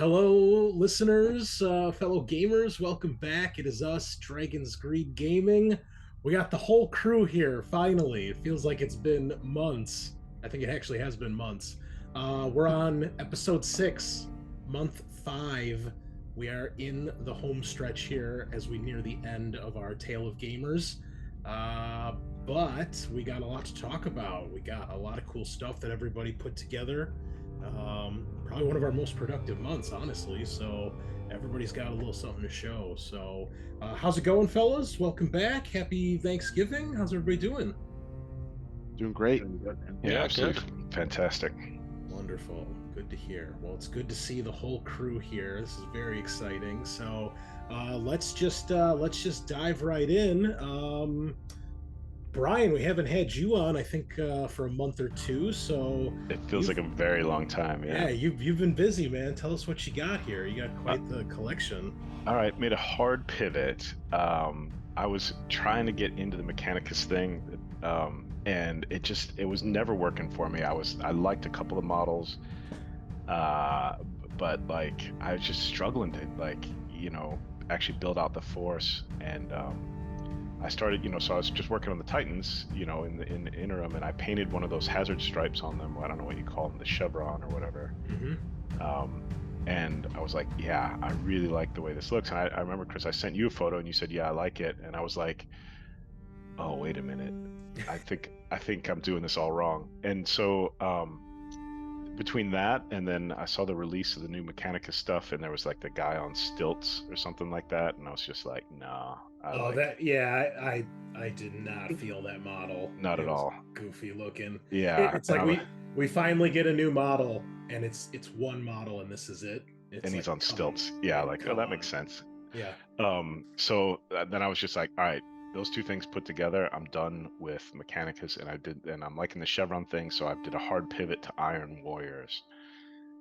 Hello, listeners, fellow gamers. Welcome back. It is us, Dragon's Greed Gaming. We got the whole crew here, finally. It feels like it's been months. I think it actually has been months. We're on episode 6, month 5. We are in the home stretch here as we near the end of our Tale of Gamers. But we got a lot to talk about. We got a lot of cool stuff that everybody put together. Probably one of our most productive months, honestly. So everybody's got a little something to show. So, how's it going, fellas? Welcome back. Happy Thanksgiving. How's everybody doing? Doing great. Doing good, man. Yeah, good. Fantastic. Wonderful. Good to hear. Well, it's good to see the whole crew here. This is very exciting. So, let's just dive right in. Brian, we haven't had you on, I think, for a month or two. So It feels like a very long time. yeah, Yeah. you've been busy, man. Tell us what you got here. You got quite the collection. All right. Made a hard pivot. I was trying to get into the Mechanicus thing, and it was never working for me. I liked a couple of models, but like I was just struggling to actually build out the force. And I started, so I was just working on the Titans, in the interim, and I painted one of those hazard stripes on them. I don't know what you call them, the chevron or whatever. And I was like, yeah, I really like the way this looks. And I remember, Chris, I sent you a photo and you said, yeah, I like it. And I was like, oh, wait a minute. I think I'm doing this all wrong. And so between that and then I saw the release of the new Mechanicus stuff, and there was like the guy on stilts or something like that, and I was just like, no. I did not feel that model. Not at all. Goofy looking. Yeah. It's like we finally get a new model, and it's one model, and this is it. It's and he's like, on stilts. Yeah, like, oh, that makes sense. Yeah. So then I was just like, all right, those two things put together, I'm done with Mechanicus, and I'm liking the chevron thing, so I did a hard pivot to Iron Warriors.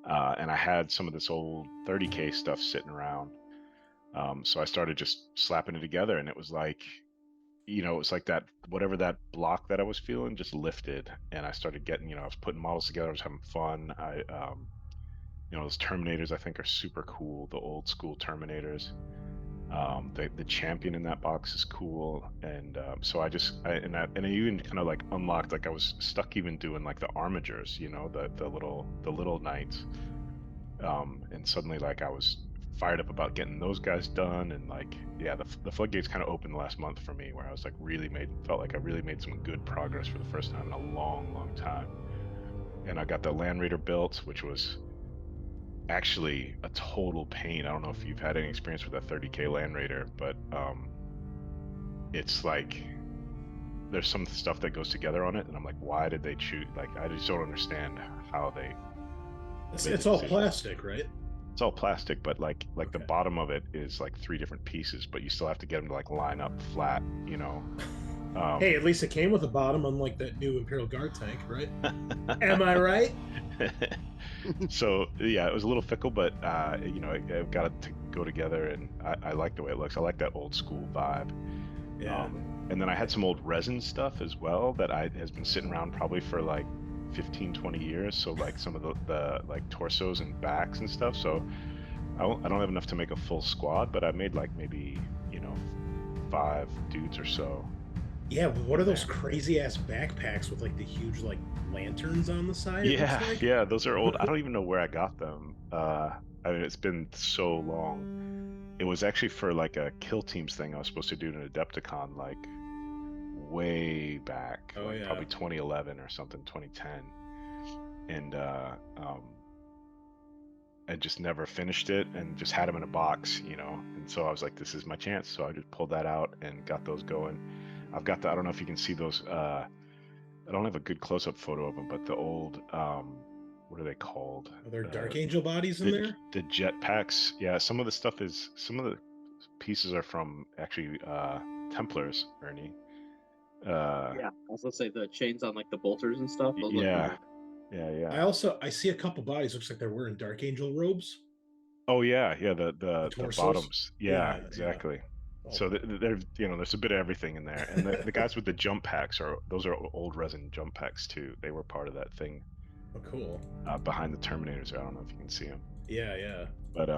And I had some of this old 30K stuff sitting around. So I started just slapping it together, and it was like, it was like that, whatever that block that I was feeling just lifted, and I started getting, I was putting models together, I was having fun. Those Terminators I think are super cool, the old school Terminators. The champion in that box is cool, and so I even kind of like unlocked, like I was stuck even doing like the armigers, the little knights, and suddenly like I was fired up about getting those guys done, and like the floodgates kind of opened the last month for me, where I was like felt like I really made some good progress for the first time in a long time. And I got the Land Raider built, which was actually a total pain. I don't know if you've had any experience with that 30K Land Raider, but it's like there's some stuff that goes together on it, and I'm like, why did they choose? Like, I just don't understand how they. It's all plastic, right? It's all plastic, but like Okay. the bottom of it is like 3 different pieces, but you still have to get them to like line up flat, Hey, at least it came with a bottom, unlike that new Imperial Guard tank, right? Am I right? So yeah, it was a little fickle, but it got it to go together, and I like the way it looks. I like that old school vibe. Yeah. And then I had some old resin stuff as well that has been sitting around probably for like 15-20 years, so like some of the like torsos and backs and stuff. So I don't have enough to make a full squad, but I made like maybe 5 dudes or so. Yeah, what are those crazy ass backpacks with like the huge like lanterns on the side? Yeah, those are old. I don't even know where I got them. I mean, it's been so long. It was actually for like a Kill Teams thing I was supposed to do in an Adepticon, like way back, probably 2011 or something, 2010, and I just never finished it, and just had them in a box, and so I was like, this is my chance. So I just pulled that out and got those going. I've got I don't know if you can see those. I don't have a good close-up photo of them, but the old what are they called? Are there Dark Angel bodies in there? The jetpacks. Yeah, some of the pieces are from actually Templars, Ernie. Yeah, I was gonna say the chains on like the bolters and stuff. Those look Yeah. Yeah. I see a couple bodies. Looks like they're wearing Dark Angel robes. Oh yeah, the torsos? bottoms. Yeah, Yeah. exactly. Oh. So there's a bit of everything in there, and the guys with the jump packs are old resin jump packs too. They were part of that thing. Oh, cool. Behind the Terminators, I don't know if you can see them. Yeah. But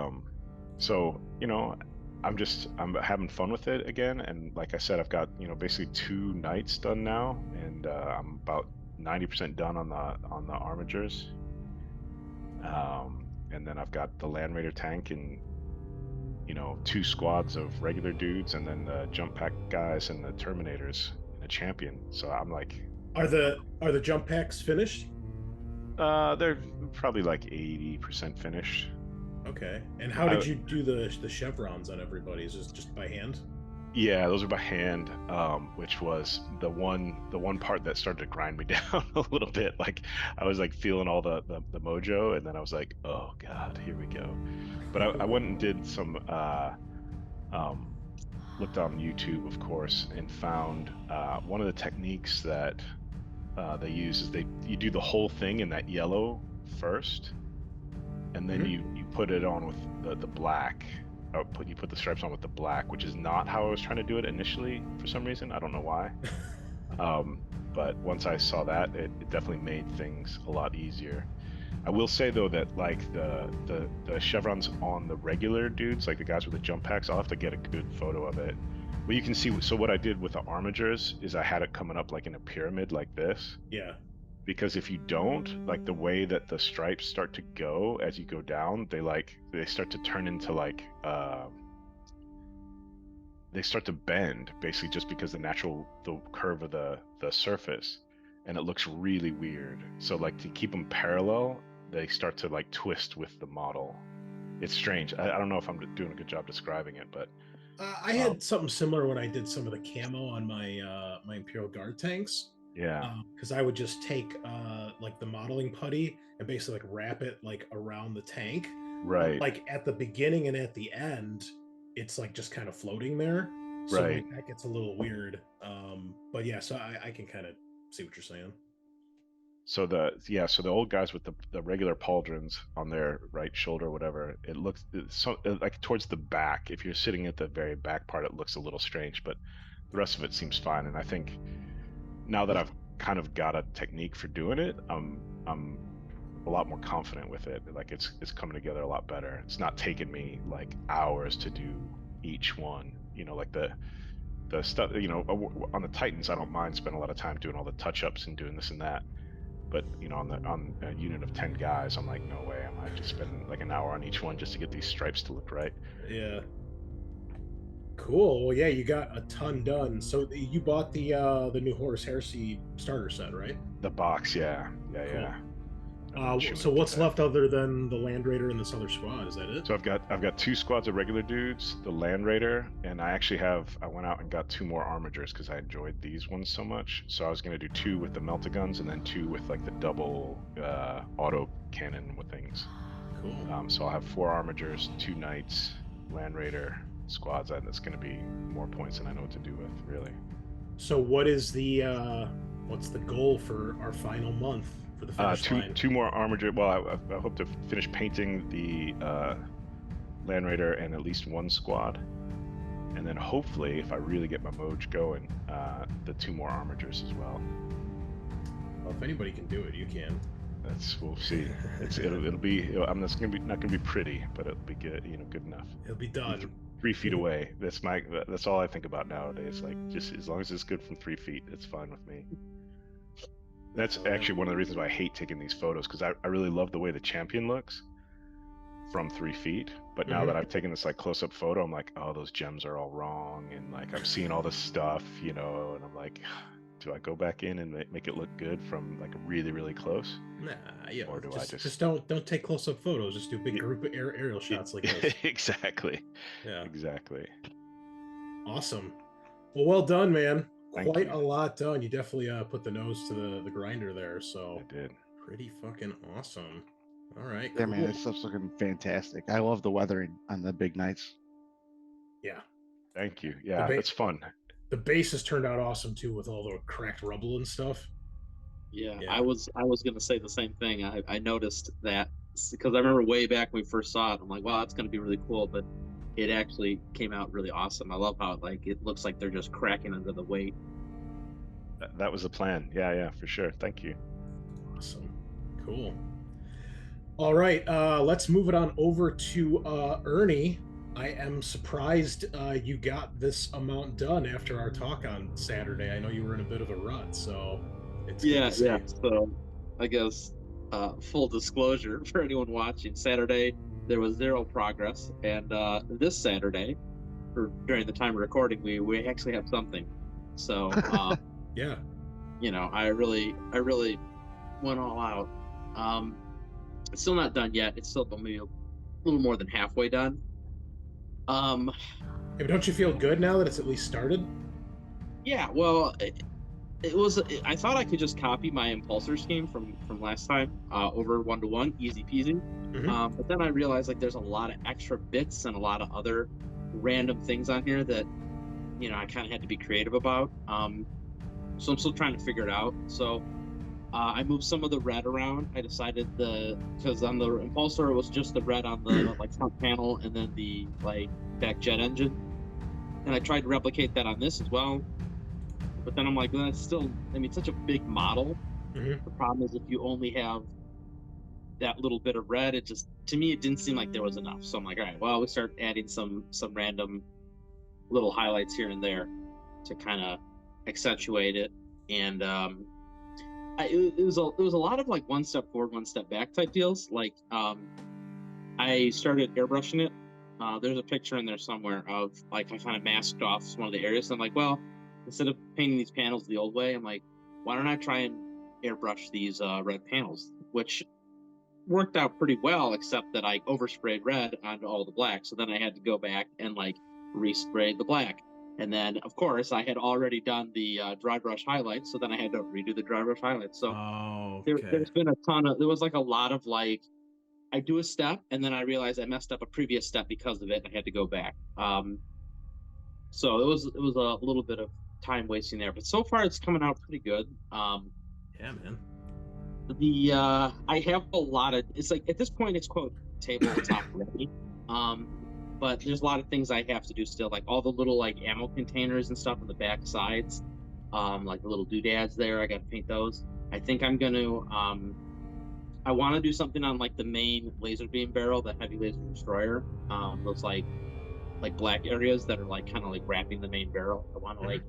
so I'm having fun with it again, and like I said, I've got basically 2 nights done now, and I'm about 90% done on the armigers. And then I've got the Land Raider tank and 2 squads of regular dudes, and then the jump pack guys and the Terminators and a champion. So I'm like, Are the jump packs finished? they're probably like 80% finished. Okay. And how I, did you do the chevrons on everybody? Is this just by hand? Yeah, those are by hand, which was the one part that started to grind me down a little bit. Like I was like feeling all the mojo, and then I was like, oh God, here we go. But I went and did some um, looked on YouTube, of course, and found one of the techniques that they use is you do the whole thing in that yellow first, and then you put it on with the black. You put the stripes on with the black, which is not how I was trying to do it initially for some reason. I don't know why. But once I saw that, it definitely made things a lot easier. I will say though that like the chevrons on the regular dudes, like the guys with the jump packs, I'll have to get a good photo of it. But you can see, so what I did with the armigers is I had it coming up like in a pyramid like this. Yeah. Because if you don't, like the way that the stripes start to go as you go down, they start to turn into like they start to bend basically just because the curve of the surface, and it looks really weird. So like to keep them parallel, they start to like twist with the model. It's strange. I don't know if I'm doing a good job describing it, but I had something similar when I did some of the camo on my Imperial Guard tanks. yeah, Because I would just take like the modeling putty and basically like wrap it like around the tank. But right, like at the beginning and at the end, it's like just kind of floating there. So right. like that gets a little weird. But yeah, so I can kind of see what you're saying. So the old guys with the regular pauldrons on their right shoulder, whatever, like towards the back. If you're sitting at the very back part, it looks a little strange, but the rest of it seems fine. And I think now that I've kind of got a technique for doing it, I'm a lot more confident with it. Like it's coming together a lot better. It's not taking me like hours to do each one. Like the stuff. On the Titans, I don't mind spending a lot of time doing all the touch-ups and doing this and that. But on a unit of 10 guys, I'm like, no way. I'm gonna have to spend like an hour on each one just to get these stripes to look right. Yeah. Cool. Well, yeah, you got a ton done. So you bought the new Horus Heresy starter set, right? The box, yeah. Cool. I've been chewing So through what's that. left other than the Land Raider and this other squad? Is that it? So I've got 2 squads of regular dudes, the Land Raider, and I went out and got 2 more armigers because I enjoyed these ones so much. So I was gonna do 2 with the meltaguns and then 2 with like the double auto cannon with things. Cool. So I'll have 4 armigers, 2 knights, Land Raider squads. That's gonna be more points than I know what to do with, really. So what's the goal for our final month for the finish line? 2 more armiger. Well, I hope to finish painting the Land Raider and at least 1 squad, and then hopefully, if I really get my moj going, the 2 more armigers as well. Well, if anybody can do it, you can. We'll see. It'll be. That's not gonna be pretty, but it'll be good. Good enough. It'll be done. 3 feet away. That's all I think about nowadays. Like just as long as it's good from 3 feet, it's fine with me. That's actually one of the reasons why I hate taking these photos, because I really love the way the champion looks from 3 feet. But now that I've taken this like close-up photo, I'm like, oh, those gems are all wrong, and like I'm seeing all this stuff, and I'm like, do I go back in and make it look good from like really, really close? Nah, yeah. Or do I just don't take close-up photos. Just do big group of aerial shots like this. Exactly. Yeah. Exactly. Awesome. Well done, man. Thank Quite you. a lot done. You definitely put the nose to the grinder there. So I did. pretty fucking awesome. All right. Yeah, Cool. man, this stuff's looking fantastic. I love the weathering on the big nights. Yeah. Thank you. Yeah, it's fun. The base has turned out awesome too, with all the cracked rubble and stuff. Yeah, Yeah. I was gonna say the same thing. I noticed that because I remember way back when we first saw it. I'm like, wow, that's gonna be really cool, but it actually came out really awesome. I love how it looks like they're just cracking under the weight. That was the plan. Yeah, for sure. Thank you. Awesome. Cool. All right, let's move it on over to Ernie. I am surprised you got this amount done after our talk on Saturday. I know you were in a bit of a rut, so it's good to Yeah. see. So I guess full disclosure for anyone watching, Saturday there was zero progress, and this Saturday, or during the time of recording, we actually have something. So Yeah. I really went all out. It's still not done yet. It's still maybe a little more than halfway done. Hey, but don't you feel good now that it's at least started? Yeah. Well, it was. I thought I could just copy my impulsor scheme from last time over 1-to-1, easy peasy. Mhm. But then I realized like there's a lot of extra bits and a lot of other random things on here that I kind of had to be creative about. So I'm still trying to figure it out. So I moved some of the red around. I decided because on the impulsor it was just the red on the like front panel and then the like back jet engine, and I tried to replicate that on this as well. But then I'm like, well, that's still, I mean, it's such a big model. Mhm. The problem is if you only have that little bit of red, it just, to me, it didn't seem like there was enough. So I'm like, all right, well, we start adding some random little highlights here and there to kind of accentuate it. And it was a lot of like one step forward, one step back type deals. Like I started airbrushing it. There's a picture in there somewhere of like I kind of masked off one of the areas. I'm like, well, instead of painting these panels the old way, I'm like, why don't I try and airbrush these red panels, which worked out pretty well, except that I oversprayed red onto all the black. So then I had to go back and like respray the black. And then, of course, I had already done the dry brush highlights. So then I had to redo the dry brush highlights. So Oh, okay. there's been there was like a lot of like, I do a step and then I realized I messed up a previous step because of it. And I had to go back. So it was a little bit of time wasting there, but so far it's coming out pretty good. Yeah, man. I have a lot of, it's like at this point it's quote tabletop ready. But there's a lot of things I have to do still, like all the little like ammo containers and stuff on the back sides, like the little doodads there. I got to paint those. I think I'm gonna I want to do something on like the main laser beam barrel, the heavy laser destroyer. Those like black areas that are like kind of like wrapping the main barrel. I want to like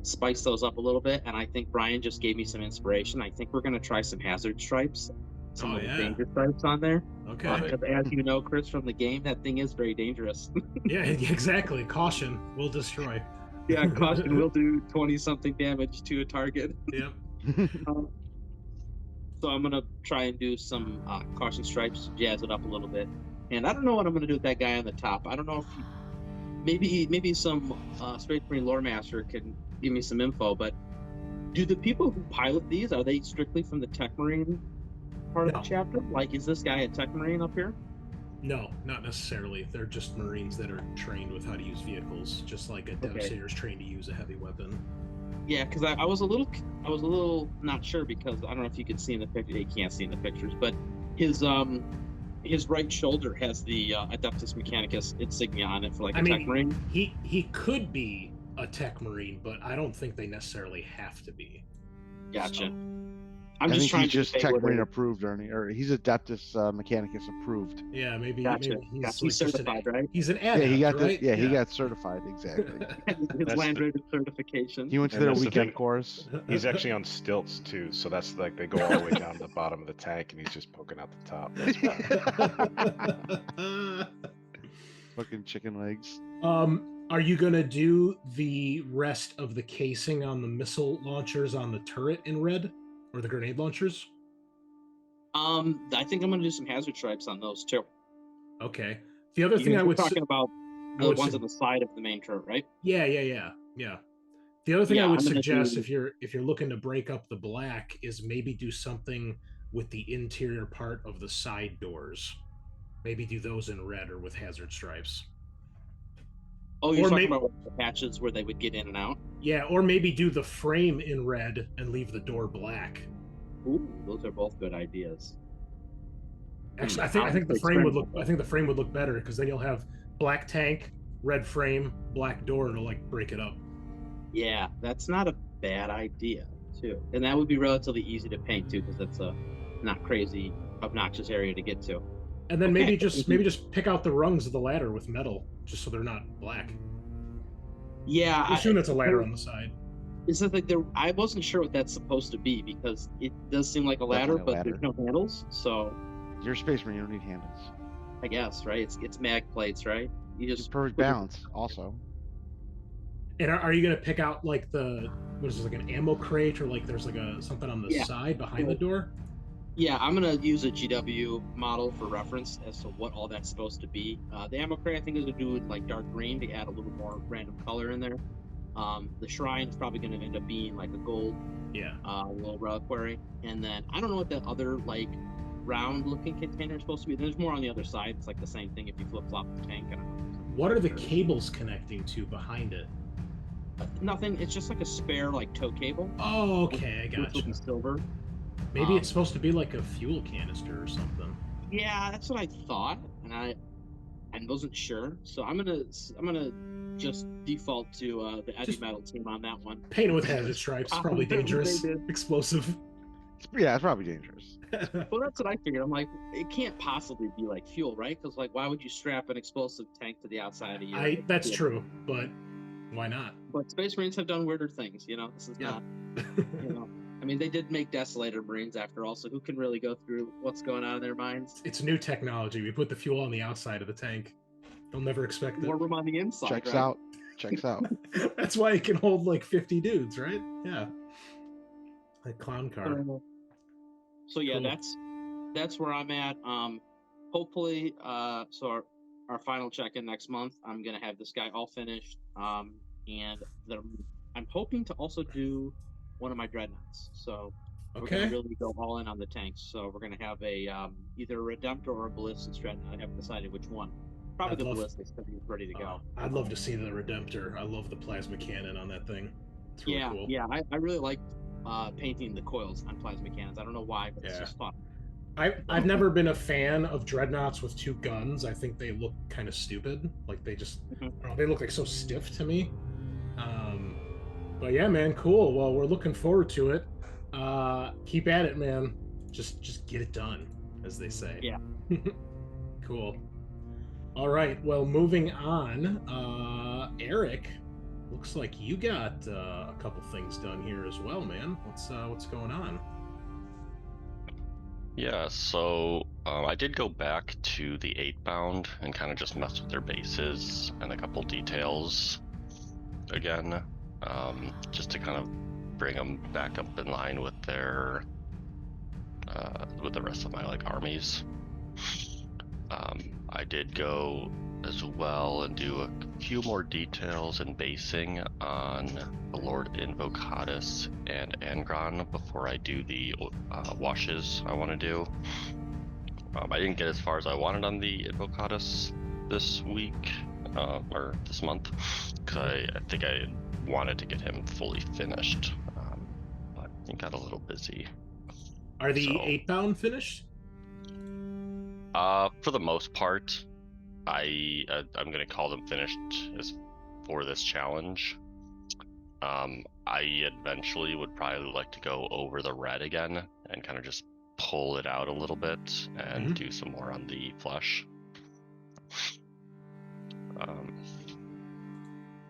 spice those up a little bit, and I think Brian just gave me some inspiration. I think we're going to try some hazard stripes, some Oh, little yeah. danger stripes on there. Okay. Because as you know, Chris, from the game, that thing is very dangerous. Yeah, exactly. Caution will destroy. Yeah, caution will do 20-something damage to a target. Yep. So I'm going to try and do some caution stripes, jazz it up a little bit. And I don't know what I'm going to do with that guy on the top. I don't know if maybe some Space Marine lore master can give me some info, but do the people who pilot these, are they strictly from the Tech Marine part of the chapter? Like, is this guy a Tech Marine up here? No, not necessarily. They're just Marines that are trained with how to use vehicles, just like a Devastator's trained to use a heavy weapon. Yeah, because I was a little not sure, because I don't know if you can see in the picture. You can't see in the pictures, but his right shoulder has the Adeptus Mechanicus insignia on it for like a Tech Marine. He could be a Tech Marine, but I don't think they necessarily have to be. Gotcha. So, I think he's just Tech Marine approved, Ernie, or he's Adeptus Mechanicus approved. Yeah, maybe. Gotcha. Maybe he's, he's like certified, right? He's an adept, he got right? he got certified, exactly. His land rated certification. He went to their weekend course. He's actually on stilts too, so that's like they go all the way down to the bottom of the tank, and he's just poking out the top. That's Fucking chicken legs. Are you gonna do the rest of the casing on the missile launchers on the turret in red, or the grenade launchers? I think I'm gonna do some hazard stripes on those too. Okay. The other thing I would talking about the ones on the side of the main turret, right? Yeah. The other thing I would suggest if you're looking to break up the black is maybe do something with the interior part of the side doors. Maybe do those in red or with hazard stripes. Oh, you're talking about the patches where they would get in and out? Yeah, or maybe do the frame in red and leave the door black. Ooh, those are both good ideas. Actually, I think the frame would look. I think the frame would look better, because then you'll have black tank, red frame, black door, and it'll like break it up. Yeah, that's not a bad idea too, and that would be relatively easy to paint too, because that's a not crazy obnoxious area to get to. And then Okay. maybe just pick out the rungs of the ladder with metal, just so they're not black. Yeah, I assume that's a ladder on the side. It's just like I wasn't sure what that's supposed to be because it does seem like a ladder, Definitely a but there's no handles. So You're a Space Marine, you don't need handles. I guess, right? It's mag plates, right? You It's just perfect balance, also. And are you gonna pick out like what is this, like an ammo crate, or like there's like something on the side behind the door? Yeah, I'm gonna use a GW model for reference as to what all that's supposed to be. The ammo crate I think is gonna do it like dark green to add a little more random color in there. The shrine is probably gonna end up being like a gold, little reliquary, and then I don't know what that other like round-looking container is supposed to be. There's more on the other side. It's like the same thing if you flip-flop the tank. I don't know. What are the cables connecting to behind it? Nothing. It's just like a spare like tow cable. Oh, okay, I Which will gotcha. be silver. Maybe it's supposed to be like a fuel canister or something. Yeah, that's what I thought, and I wasn't sure. So I'm gonna just default to the Eddie Metal team on that one. Painted with hazard stripes, probably dangerous, explosive. Yeah, it's probably dangerous. Well, that's what I figured. I'm like, it can't possibly be like fuel, right? Because like, why would you strap an explosive tank to the outside of your? That's true, but why not? But Space Marines have done weirder things, you know. This is not, you know. I mean, they did make Desolator Marines after all, so who can really go through what's going on in their minds? It's new technology. We put the fuel on the outside of the tank. They'll never expect it. More room on the inside. Checks right? out. Checks out. That's why it can hold like 50 dudes, right? Yeah. Like clown car. So yeah, Cool. that's where I'm at. Hopefully, so our final check-in next month, I'm gonna have this guy all finished. And I'm hoping to also do one of my dreadnoughts. So we're gonna really go all in on the tanks. So we're gonna have a either a Redemptor or a Ballistics dreadnought. I haven't decided which one. Probably the Ballistics because he's ready to go. I'd love to see the Redemptor. I love the plasma cannon on that thing. It's really cool. Yeah, I really like painting the coils on plasma cannons. I don't know why, but it's just fun. I've never been a fan of dreadnoughts with two guns. I think they look kind of stupid. Like they just, they look like so stiff to me. But yeah, man, cool. Well, we're looking forward to it. Keep at it, man. Just get it done, as they say. Yeah. Cool. All right. Well, moving on. Eric, looks like you got a couple things done here as well, man. What's going on? Yeah, so I did go back to the 8-bound and kind of just mess with their bases and a couple details again, just to kind of bring them back up in line with their with the rest of my like armies. I did go as well and do a few more details and basing on the Lord Invocatus and Angron before I do the washes I want to do. I didn't get as far as I wanted on the Invocatus this week or this month because I think I wanted to get him fully finished, but he got a little busy. Are the 8-bound finished? For the most part, I'm gonna call them finished as for this challenge. I eventually would probably like to go over the red again and kind of just pull it out a little bit and do some more on the flesh.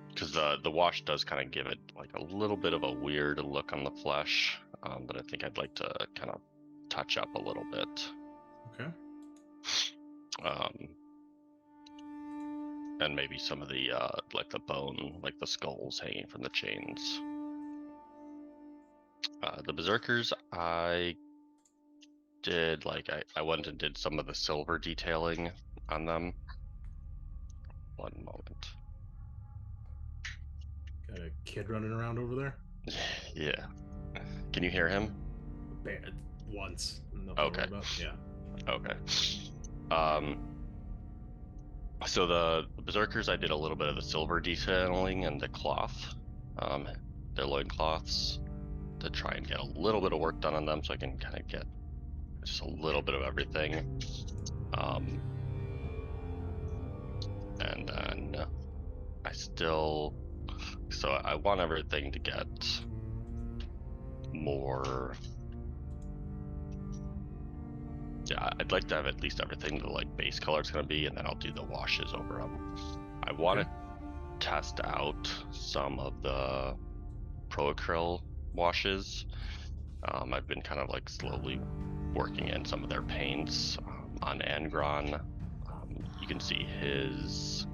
Because the wash does kind of give it like a little bit of a weird look on the flesh that I think I'd like to kind of touch up a little bit. Okay. And maybe some of the like the bone, like the skulls hanging from the chains. The berserkers, I did like I went and did some of the silver detailing on them. One moment. Got a kid running around over there? Yeah. Can you hear him? Bad. Once. Okay. Yeah. Okay. So the berserkers, I did a little bit of the silver detailing and the cloth, their loincloths, to try and get a little bit of work done on them so I can kind of get just a little bit of everything. And then I want everything to get more, Yeah, I'd like to have at least everything the like base color it's gonna be, and then I'll do the washes over them. I want to test out some of the Pro Acryl washes. I've been kind of like slowly working in some of their paints on Angron. You can see his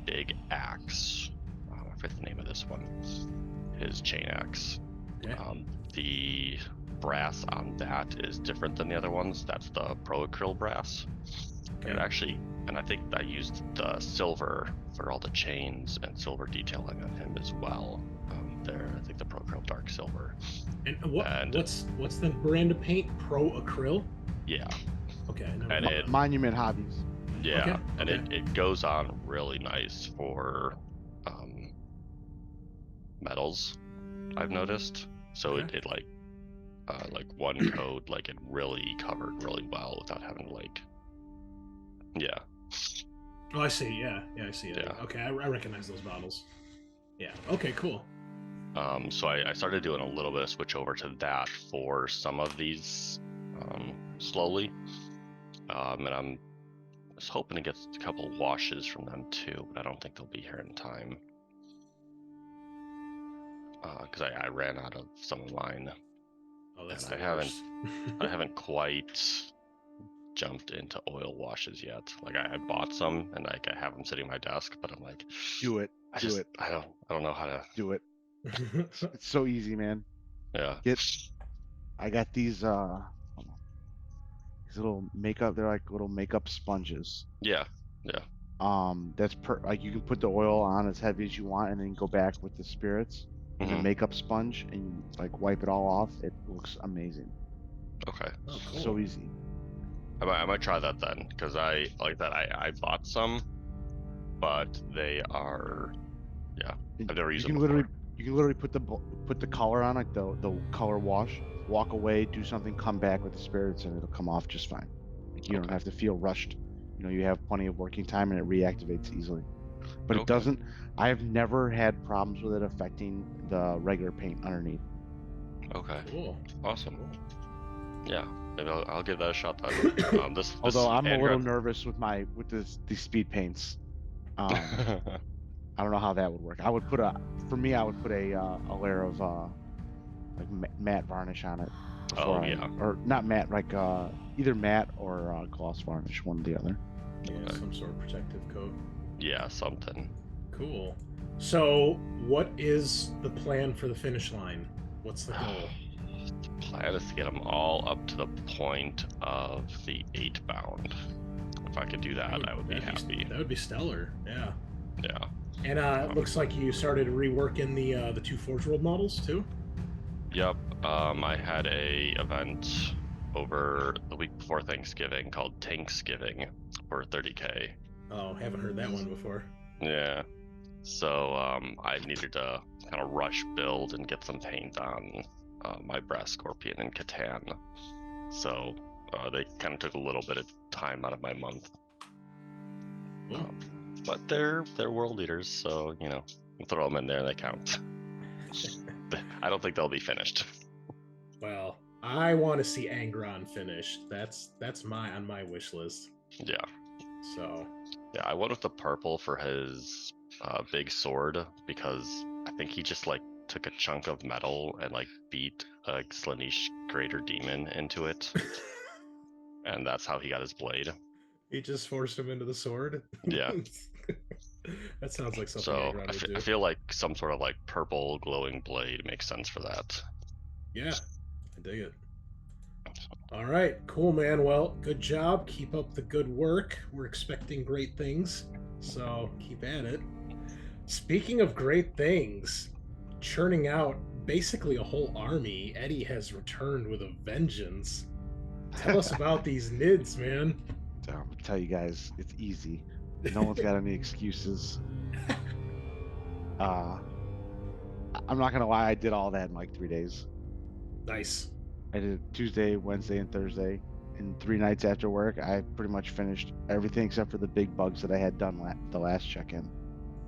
big axe. I forget the name of this one. His chain axe. Okay. The brass on that is different than the other ones. That's the Pro Acryl brass. Okay. And I think I used the silver for all the chains and silver detailing on him as well. I think the Pro Acryl dark silver. And what's the brand of paint? Pro Acryl? Yeah. Okay. And it Monument Hobbies. Yeah, Okay, and okay. it goes on really nice for metals, I've noticed. So Okay. it like one coat, like it really covered really well without having to like, yeah. Oh, I see. Yeah, I see it. Yeah. Okay, I recognize those bottles. Yeah. Okay. Cool. So I started doing a little bit of switch over to that for some of these slowly, and I was hoping to get a couple washes from them too, but I don't think they'll be here in time. Because I ran out of some of mine. Oh, that's and the I worst. haven't quite jumped into oil washes yet. Like I bought some and like I have them sitting on my desk, but I'm like, Do it. I Do it. don't know how to Do it. It's so easy, man. Yeah. I got these little makeup. They're like little makeup sponges. Yeah. That's like you can put the oil on as heavy as you want, and then go back with the spirits and the makeup sponge, and you like wipe it all off. It looks amazing. Okay. Oh, cool. So easy. I might try that then, because I like that. I bought some, but they are, yeah. I've never used them before. You can literally put the color on, like the color wash. Walk away, do something, come back with the spirits, and it'll come off just fine. Like you don't have to feel rushed. You know, you have plenty of working time, and it reactivates easily. But it doesn't. I have never had problems with it affecting the regular paint underneath. Okay. Cool. Awesome. Yeah, maybe I'll give that a shot then. Although I'm a little nervous with these speed paints. I don't know how that would work. I would put a layer of like matte varnish on it. Or not matte, like either matte or gloss varnish, one or the other. Yeah, some sort of protective coat. Yeah, something. Cool. So, what is the plan for the finish line? What's the goal? The plan is to get them all up to the point of the 8 bound. If I could do that, I would be happy. That would be stellar. Yeah. Yeah. And it looks like you started reworking the 2 Forge World models too. Yep. I had a event over the week before Thanksgiving called Tanksgiving for 30K. Oh, haven't heard that one before. Yeah. So I needed to kind of rush build and get some paint on my Brass Scorpion and Catan. So they kind of took a little bit of time out of my month. But they're world leaders, so you know, we'll throw them in there and they count. I don't think they'll be finished. Well, I want to see Angron finished. That's on my wish list. Yeah. So. Yeah, I went with the purple for his big sword because I think he just like took a chunk of metal and like beat a Slaanesh Greater Demon into it, and that's how he got his blade. He just forced him into the sword. Yeah. That sounds like something. So I feel like some sort of like purple glowing blade makes sense for that. Yeah, I dig it. All right, cool, man. Well, good job. Keep up the good work. We're expecting great things, so keep at it. Speaking of great things, churning out basically a whole army, Eddie has returned with a vengeance. Tell us about these nids, man. I'll tell you guys, it's easy. No one's got any excuses. I'm not gonna lie, I did all that in like 3 days. Nice. I did Tuesday, Wednesday, and Thursday. And 3 nights after work, I pretty much finished everything except for the big bugs that I had done the last check-in.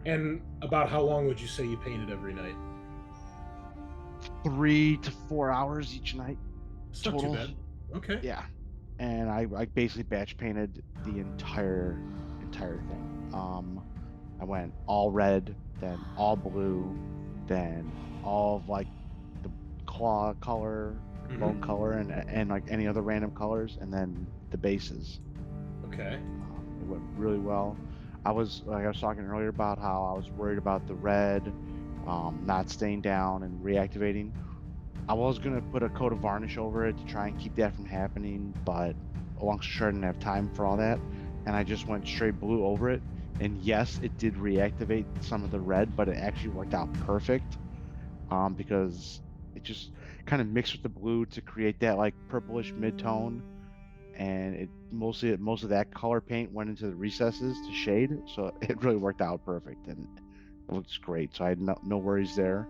And about how long would you say you painted every night? 3 to 4 hours each night. It's not too bad. Okay. Yeah. and I basically batch painted the entire thing. I went all red, then all blue, then all of like the claw color, bone color, and like any other random colors, and then the bases. Okay. It went really well. I was talking earlier about how I was worried about the red not staying down and reactivating. I was gonna put a coat of varnish over it to try and keep that from happening, but long story short, I didn't have time for all that, and I just went straight blue over it. And yes, it did reactivate some of the red, but it actually worked out perfect because it just kind of mixed with the blue to create that like purplish mid-tone, and it most of that color paint went into the recesses to shade, so it really worked out perfect, and it looks great. So I had no worries there.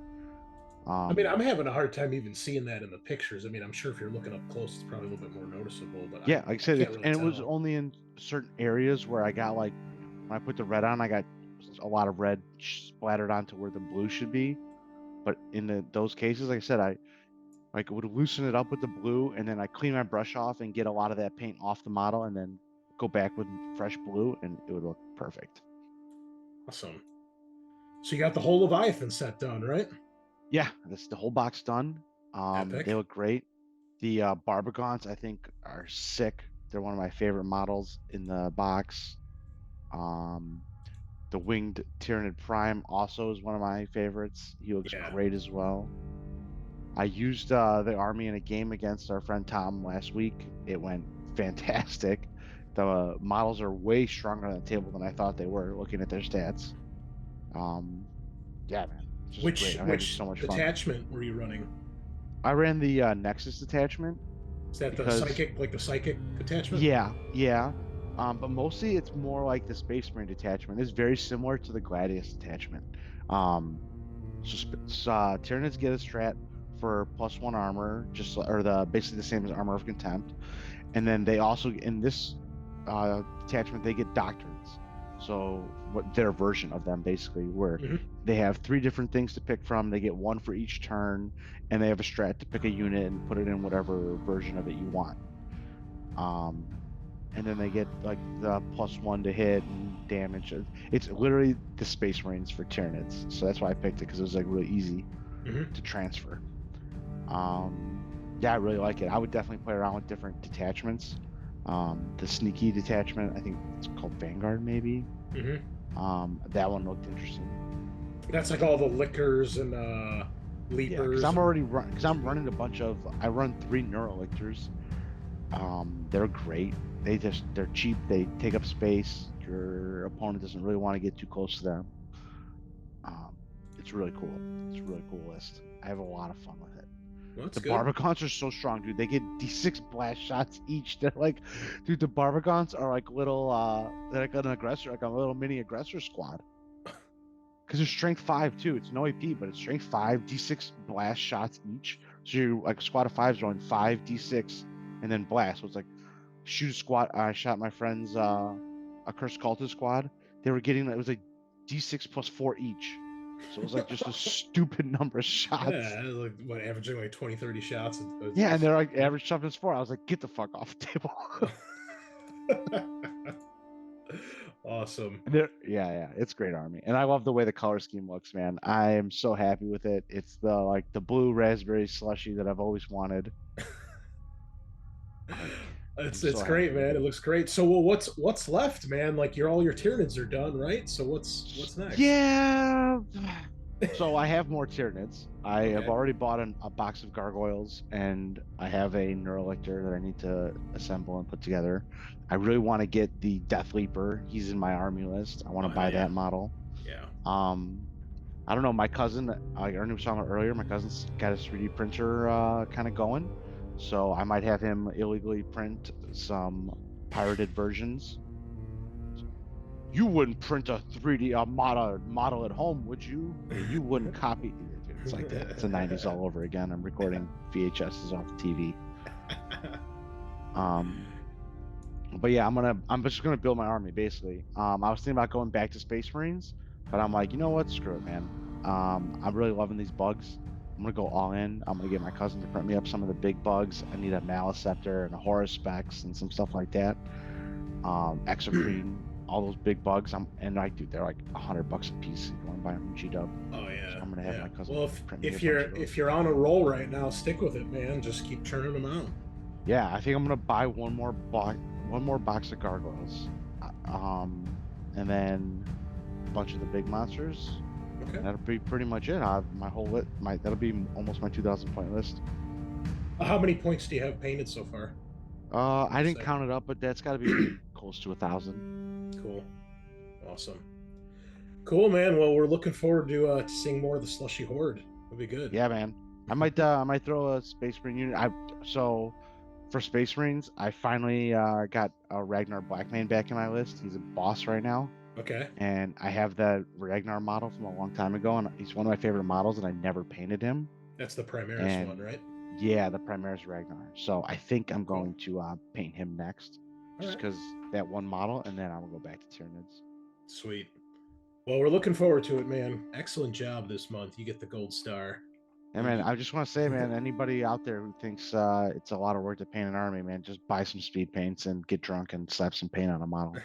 I mean, I'm having a hard time even seeing that in the pictures. I mean, I'm sure if you're looking up close, it's probably a little bit more noticeable, but Yeah, like I I said, can't really and it tell. was only in certain areas where I got like when I put the red on, I got a lot of red splattered onto where the blue should be. But in those cases, like I said, I like would loosen it up with the blue, and then I clean my brush off and get a lot of that paint off the model, and then go back with fresh blue, and it would look perfect. Awesome. So you got the whole Leviathan set done, right? Yeah, that's the whole box done. Epic. They look great. The Barbagons, I think, are sick. They're one of my favorite models in the box. Um, the Winged Tyranid Prime also is one of my favorites. He looks Yeah. great as well. I used the army in a game against our friend Tom last week. It went fantastic. The models are way stronger on the table than I thought they were, looking at their stats. Yeah, man, it's just great. I'm having Which so much fun. detachment were you running? I ran the Nexus detachment. Is that because, the psychic attachment? Yeah. But mostly it's more like the Space Marine detachment. It's very similar to the Gladius detachment. Tyranids get a strat for +1 armor, or the basically the same as Armor of Contempt, and then they also in this detachment they get doctrines. So what their version of them basically, where they have 3 different things to pick from. They get 1 for each turn, and they have a strat to pick a unit and put it in whatever version of it you want. And then they get like the +1 to hit and damage. It's literally the Space Marines for Tyranids, so that's why I picked it, because it was like really easy to transfer. Yeah, I really like it. I would definitely play around with different detachments. The sneaky detachment, I think it's called Vanguard, maybe. That one looked interesting. That's like all the lickers and leapers. Yeah, because I'm running a bunch of. I run 3 Neurolictors. They're great. They're cheap. They take up space. Your opponent doesn't really want to get too close to them. It's really cool. It's a really cool list. I have a lot of fun with it. Well, the good. Barbagons are so strong, dude. They get D6 blast shots each. They're like, dude, the Barbagons are like little, they're like an aggressor, like a little mini aggressor squad. Because they're strength 5 too. It's no AP, but it's strength 5, D6 blast shots each. So you're like a squad of 5s rolling 5 D6 and then blast. So it's like shoot a squad. I shot my friend's Accursed Cultist squad. It was like D6 +4 each. So it was like just a stupid number of shots. Yeah, like what, averaging like 20, 30 shots. Yeah, and they're like average toughness 4. I was like, get the fuck off the table. Awesome. Yeah, it's great army, and I love the way the color scheme looks, man. I am so happy with it. It's the blue raspberry slushy that I've always wanted. It's great, man. It looks great. So, well, what's left, man? Like all your Tyranids are done, right? So what's next? Yeah. So I have more Tyranids. I Okay. have already bought a box of gargoyles, and I have a Neurolictor that I need to assemble and put together. I really want to get the Death Leaper. He's in my army list. I want to buy that model. Yeah. I don't know. My cousin, like Ernie was talking about earlier, my cousin's got a 3D printer kind of going. So I might have him illegally print some pirated versions. You wouldn't print a 3D model at home, would you? You wouldn't copy. It's like that. It's the 90s all over again. I'm recording VHSs off the TV. But yeah, I'm just gonna build my army basically. I was thinking about going back to Space Marines, but I'm like, you know what? Screw it, man. I'm really loving these bugs. I'm gonna go all in. I'm gonna get my cousin to print me up some of the big bugs. I need a Maliceptor and a Horus Specs and some stuff like that. Exocrine, all those big bugs. They're like $100 a piece. You want to buy them from GW. Oh yeah. So I'm gonna have my cousin Well, print me if a bunch of those. if you're on a roll right now, stick with it, man. Just keep churning them out. Yeah, I think I'm gonna buy one more box of gargoyles, and then a bunch of the big monsters. Okay. That'll be pretty much it. My whole that'll be almost my 2,000 point list. How many points do you have painted so far? I didn't count it up, but that's got to be close to 1,000. Cool. Awesome. Cool, man. Well, we're looking forward to seeing more of the Slushy Horde. It'll be good. Yeah, man. I might throw a Space Marine unit. So for Space Marines, I finally got a Ragnar Blackmane back in my list. He's a boss right now. Okay. And I have the Ragnar model from a long time ago, and he's one of my favorite models, and I never painted him. That's the Primaris one, right? Yeah, the Primaris Ragnar. So I think I'm going to paint him next, just because that one model, and then I will go back to Tyranids. Sweet. Well, we're looking forward to it, man. Excellent job this month. You get the gold star. Yeah, man. I just want to say, man, anybody out there who thinks it's a lot of work to paint an army, man, just buy some speed paints and get drunk and slap some paint on a model.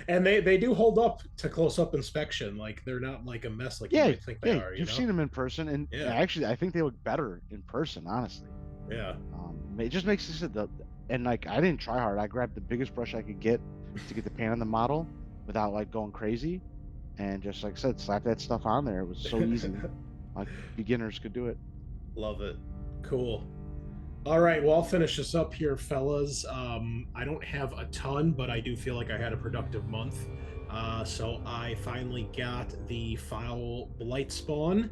And they do hold up to close-up inspection. Like, they're not like a mess like you might think they are. You've seen them in person, and actually, I think they look better in person, honestly. Yeah. It just makes this and like I didn't try hard. I grabbed the biggest brush I could get to get the paint on the model without like going crazy, and just like I said, slap that stuff on there. It was so easy. Like beginners could do it. Love it. Cool. All right, well, I'll finish this up here, fellas. I don't have a ton, but I do feel like I had a productive month. So I finally got the Foul Blight Spawn,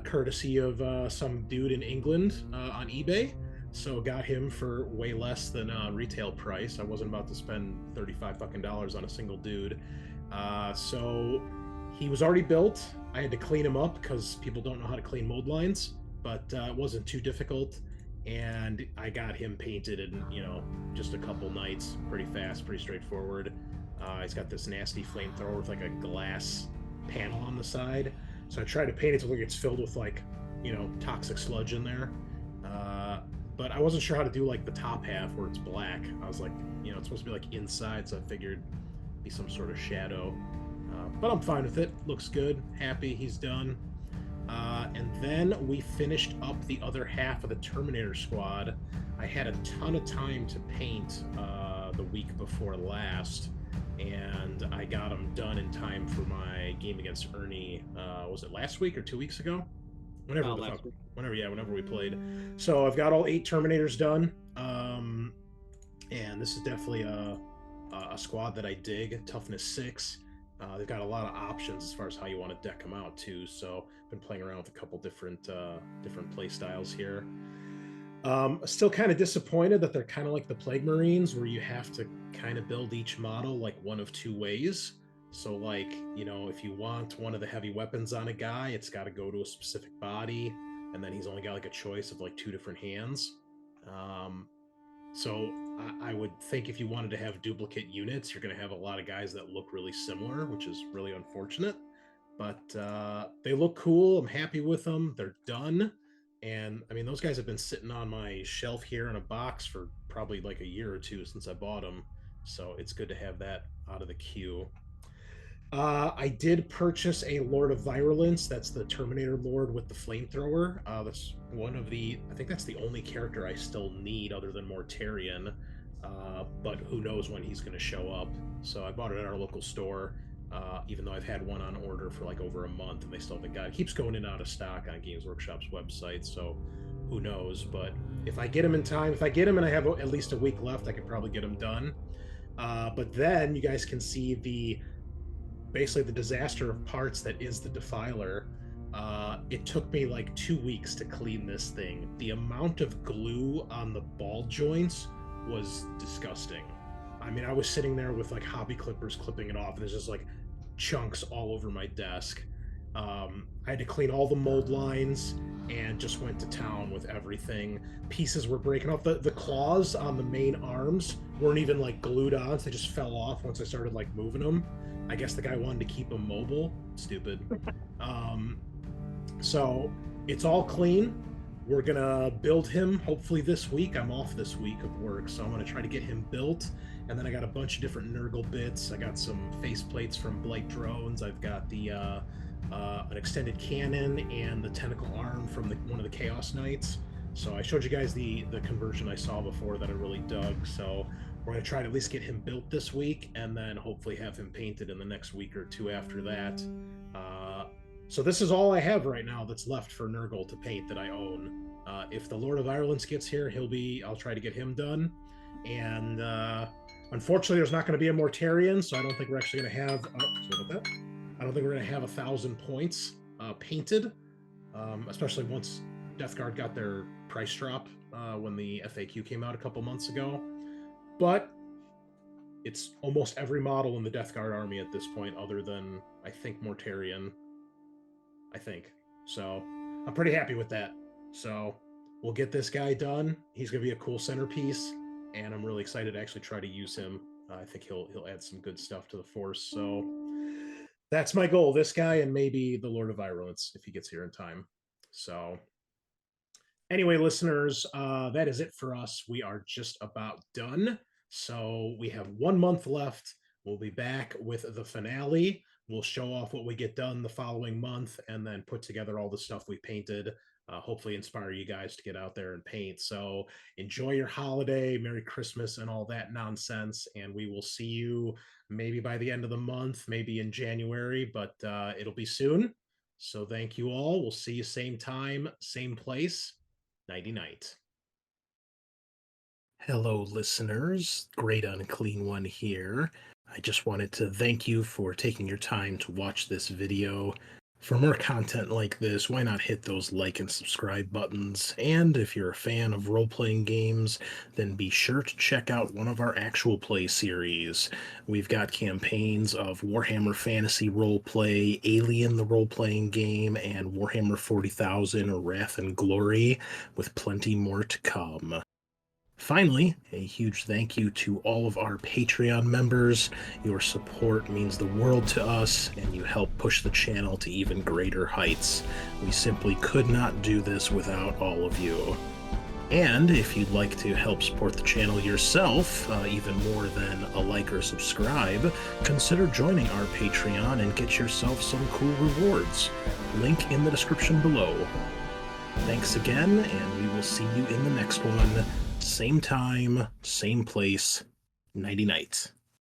courtesy of some dude in England on eBay. So got him for way less than retail price. I wasn't about to spend $35 on a single dude. So he was already built. I had to clean him up because people don't know how to clean mold lines, but it wasn't too difficult. And I got him painted in, just a couple nights, pretty fast, pretty straightforward. He's got this nasty flamethrower with like a glass panel on the side. So I tried to paint it to look like it's filled with like, toxic sludge in there. But I wasn't sure how to do like the top half where it's black. I was like, it's supposed to be like inside, so I figured it'd be some sort of shadow. But I'm fine with it. Looks good. Happy he's done. And then we finished up the other half of the Terminator squad. I had a ton of time to paint the week before last, and I got them done in time for my game against Ernie. Was it last week or 2 weeks ago? Whenever we played. So I've got all 8 Terminators done, and this is definitely a squad that I dig. Toughness 6. They've got a lot of options as far as how you want to deck them out too. So I've been playing around with a couple different play styles here. Still kind of disappointed that they're kind of like the Plague Marines, where you have to kind of build each model like one of 2 ways. So like, if you want one of the heavy weapons on a guy, it's got to go to a specific body, and then he's only got like a choice of like 2 different hands. So I would think if you wanted to have duplicate units, you're going to have a lot of guys that look really similar, which is really unfortunate. But they look cool. I'm happy with them. They're done. And I mean, those guys have been sitting on my shelf here in a box for probably like a year or 2 since I bought them. So it's good to have that out of the queue. I did purchase a Lord of Virulence. That's the Terminator Lord with the flamethrower. That's I think that's the only character I still need other than Mortarion. But who knows when he's going to show up. So I bought it at our local store, even though I've had one on order for like over a month, and they still haven't got it. It keeps going in and out of stock on Games Workshop's website, so who knows. But if I get him in time, if I get him and I have at least a week left, I could probably get him done. But then you guys can see basically the disaster of parts that is the Defiler. It took me like 2 weeks to clean this thing. The amount of glue on the ball joints was disgusting. I mean, I was sitting there with like hobby clippers clipping it off, and there's just like chunks all over my desk. I had to clean all the mold lines and just went to town with everything. Pieces were breaking off. The claws on the main arms weren't even like glued on, so they just fell off once I started like moving them. I guess the guy wanted to keep them mobile. Stupid. So it's all clean. We're gonna build him hopefully this week. I'm off this week of work, so I'm gonna try to get him built. And then I got a bunch of different Nurgle bits. I got some face plates from Blight drones. I've got the an extended cannon and the tentacle arm from one of the Chaos Knights. So I showed you guys the conversion I saw before that I really dug. So we're gonna try to at least get him built this week, and then hopefully have him painted in the next week or two after that. So this is all I have right now that's left for Nurgle to paint that I own. If the Lord of Ireland gets here, I'll try to get him done. And unfortunately, there's not going to be a Mortarion, so I don't think we're actually going to have. Sorry about that. I don't think we're going to have 1,000 points painted, especially once Death Guard got their price drop when the FAQ came out a couple months ago. But it's almost every model in the Death Guard army at this point, other than I think Mortarion. I think so. I'm pretty happy with that. So we'll get this guy done. He's going to be a cool centerpiece, and I'm really excited to actually try to use him. I think he'll add some good stuff to the force. So that's my goal. This guy, and maybe the Lord of Ireland if he gets here in time. So anyway, listeners, that is it for us. We are just about done. So we have 1 month left. We'll be back with the finale. We'll show off what we get done the following month, and then put together all the stuff we painted. Hopefully inspire you guys to get out there and paint. So enjoy your holiday, Merry Christmas, and all that nonsense. And we will see you maybe by the end of the month, maybe in January, but it'll be soon. So thank you all. We'll see you same time, same place. Nighty night. Hello, listeners. Great Unclean One here. I just wanted to thank you for taking your time to watch this video. For more content like this, why not hit those like and subscribe buttons? And if you're a fan of role-playing games, then be sure to check out one of our actual play series. We've got campaigns of Warhammer Fantasy Roleplay, Alien the role-playing game, and Warhammer 40,000 Wrath and Glory, with plenty more to come. Finally, a huge thank you to all of our Patreon members. Your support means the world to us, and you help push the channel to even greater heights. We simply could not do this without all of you. And if you'd like to help support the channel yourself, even more than a like or subscribe, consider joining our Patreon and get yourself some cool rewards. Link in the description below. Thanks again, and we will see you in the next one. Same time, same place. Nighty night.